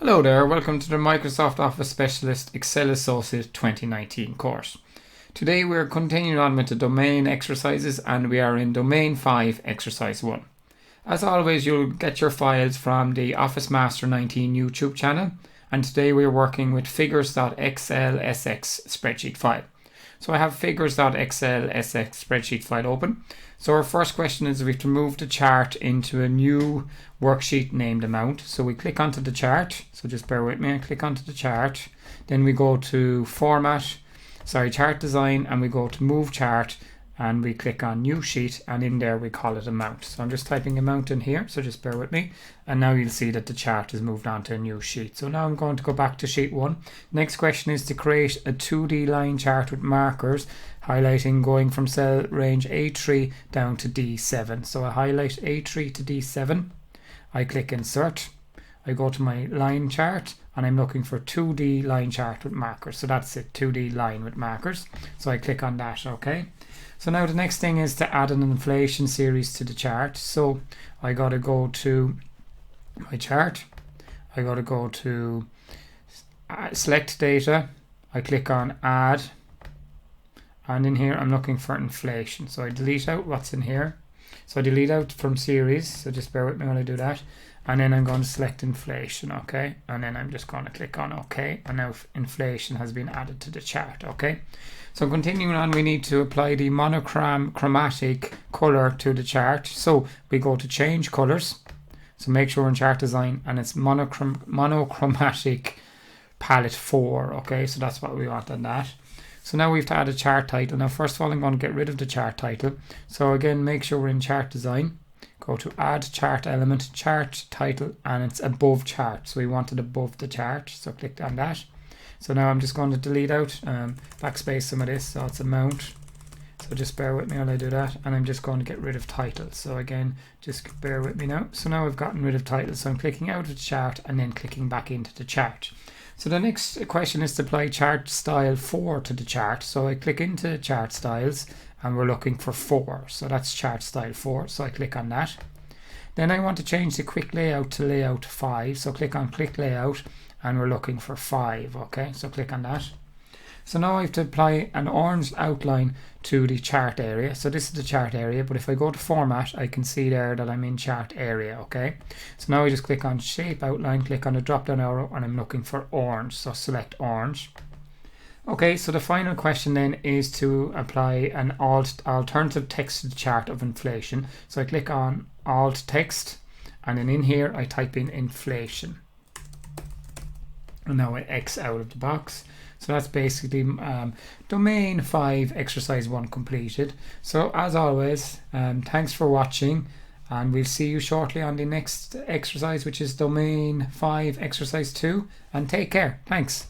Hello there, welcome to the Microsoft Office Specialist Excel Associate 2019 course. Today we're continuing on with the domain exercises and we are in Domain 5, Exercise 1. As always, you'll get your files from the Office Master 19 YouTube channel, and today we're working with Figures.xlsx spreadsheet file. So I have Figures.xlsx spreadsheet file open. So our first question is we have to move the chart into a new worksheet named amount. So we click onto the chart. So just bear with me. I click onto the chart. Then we go to chart design, and we go to move chart, and we click on new sheet, and in there we call it amount. So I'm just typing amount in here. So just bear with me. And now you'll see that the chart has moved on to a new sheet. So now I'm going to go back to sheet 1. Next question is to create a 2D line chart with markers highlighting going from cell range A3 down to D7. So I highlight A3 to D7. I click insert. I go to my line chart and I'm looking for 2D line chart with markers. So that's it, 2D line with markers. So I click on that, okay. So now the next thing is to add an inflation series to the chart. So I got to go to my chart. I got to go to select data. I click on add. And in here I'm looking for inflation. So I delete out what's in here. So I delete out from series. So just bear with me when I do that. And then I'm going to select inflation, okay? And then I'm just going to click on okay. And now inflation has been added to the chart, okay? So continuing on, we need to apply the monochromatic color to the chart. So we go to change colors. So make sure in chart design, and it's monochromatic palette 4, okay? So that's what we want on that. So now we have to add a chart title. Now first of all I'm going to get rid of the chart title. So again, make sure we're in chart design. Go to add chart element, chart title, and it's above chart. So we want it above the chart. So click on that. So now I'm just going to delete out, backspace some of this. So it's amount. So just bear with me while I do that. And I'm just going to get rid of title. So again, just bear with me now. So now I've gotten rid of title. So I'm clicking out of the chart and then clicking back into the chart. So the next question is to apply chart style 4 to the chart. So I click into chart styles and we're looking for 4. So that's chart style 4. So I click on that. Then I want to change the quick layout to layout 5. So click on quick layout and we're looking for 5. Okay, so click on that. So now I have to apply an orange outline to the chart area. So this is the chart area, but if I go to format, I can see there that I'm in chart area, okay? So now I just click on shape outline, click on the drop down arrow, and I'm looking for orange, so select orange. Okay, so the final question then is to apply an alternative text to the chart of inflation. So I click on alt text, and then in here I type in inflation. And now I X out of the box. So that's basically Domain 5 Exercise 1 completed. So as always, thanks for watching, and we'll see you shortly on the next exercise, which is Domain 5 Exercise 2, and take care. Thanks.